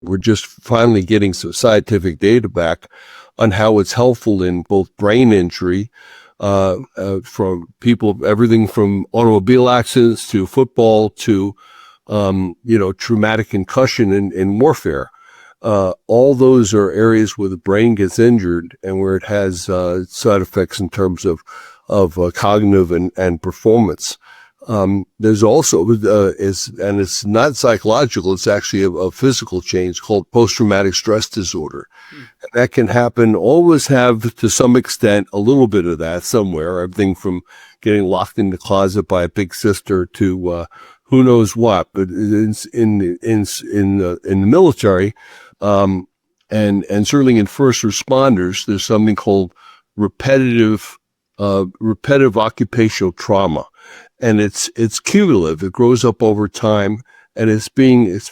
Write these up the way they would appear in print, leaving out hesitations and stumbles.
We're just finally getting some scientific data back on how it's helpful in both brain injury, from people, everything from automobile accidents to football to, traumatic concussion in warfare. All those are areas where the brain gets injured and where it has side effects in terms of cognitive and performance. There's also, and it's not psychological, it's actually a physical change called post-traumatic stress disorder. And that can happen, always have to some extent a little bit of that somewhere, everything from getting locked in the closet by a big sister to who knows what. But in the military, and certainly in first responders, there's something called repetitive occupational trauma. And it's cumulative. It grows up over time, and it's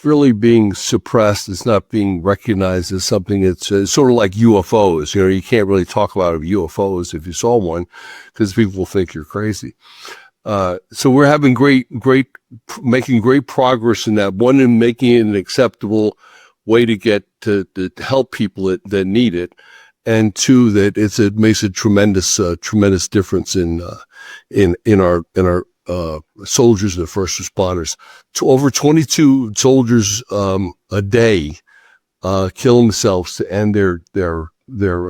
really being suppressed. It's not being recognized as something. It's sort of like UFOs. You can't really talk about UFOs if you saw one, because people think you're crazy. So we're having making great progress in that. One, in making it an acceptable way to get to help people that need it, and two, that it makes a tremendous difference in our soldiers and first responders. Over 22 soldiers a day kill themselves to end their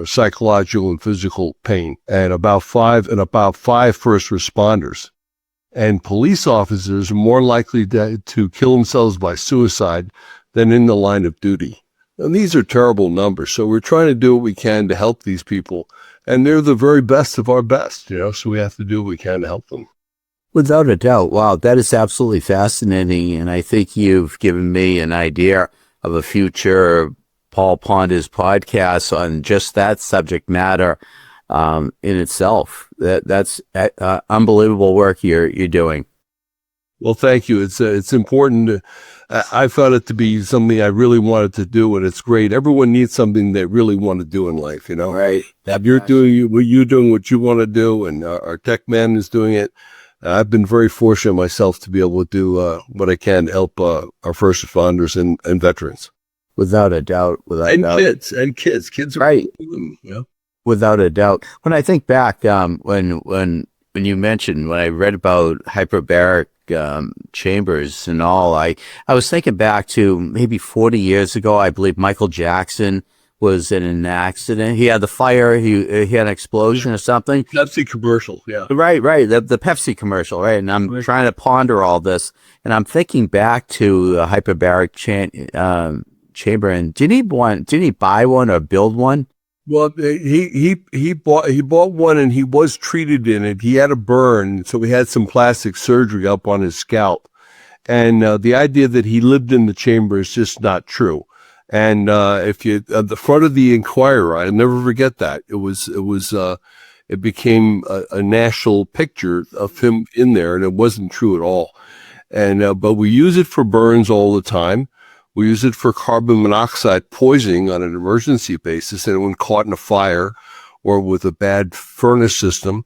psychological and physical pain, and about five first responders. And police officers are more likely to kill themselves by suicide than in the line of duty. And these are terrible numbers. So we're trying to do what we can to help these people, and they're the very best of our best, so we have to do what we can to help them. Without a doubt. Wow, that is absolutely fascinating. And I think you've given me an idea of a future Paul Ponders podcast on just that subject matter in itself. That's unbelievable work you're doing. Well, thank you. It's important. I found it to be something I really wanted to do, and it's great. Everyone needs something they really want to do in life, Right. You're doing what you want to do, and our tech man is doing it. I've been very fortunate myself to be able to do what I can to help our first responders and veterans. Without a doubt. Kids are right. Yeah. Without a doubt. When I think back, when you mentioned, when I read about hyperbaric chambers and all, I was thinking back to maybe 40 years ago. I believe Michael Jackson was in an accident. He had the fire. He had an explosion or something. Pepsi commercial, yeah. Right. The Pepsi commercial, right? And I'm trying to ponder all this, and I'm thinking back to a hyperbaric chamber. And didn't he buy one or build one? Well, he bought one, and he was treated in it. He had a burn, so he had some plastic surgery up on his scalp. And the idea that he lived in the chamber is just not true. And if you at the front of the Inquirer, I'll never forget that. It became a national picture of him in there, and it wasn't true at all. And but we use it for burns all the time. We use it for carbon monoxide poisoning on an emergency basis, and when caught in a fire or with a bad furnace system.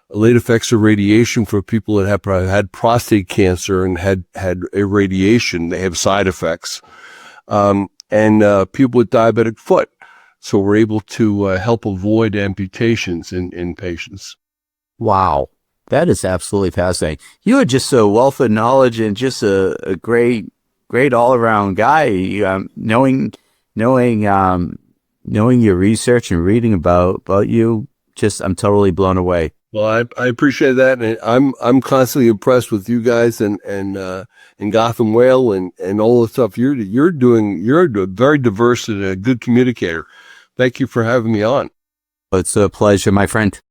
Late effects of radiation for people that have had prostate cancer and had irradiation. They have side effects. And people with diabetic foot. So we're able to help avoid amputations in patients. Wow. That is absolutely fascinating. You are just a wealth of knowledge and just a great all-around guy. Knowing your research and reading about you, I'm totally blown away. Well, I appreciate that, and I'm constantly impressed with you guys and Gotham Whale and all the stuff you're doing. You're very diverse and a good communicator. Thank you for having me on. It's a pleasure, my friend.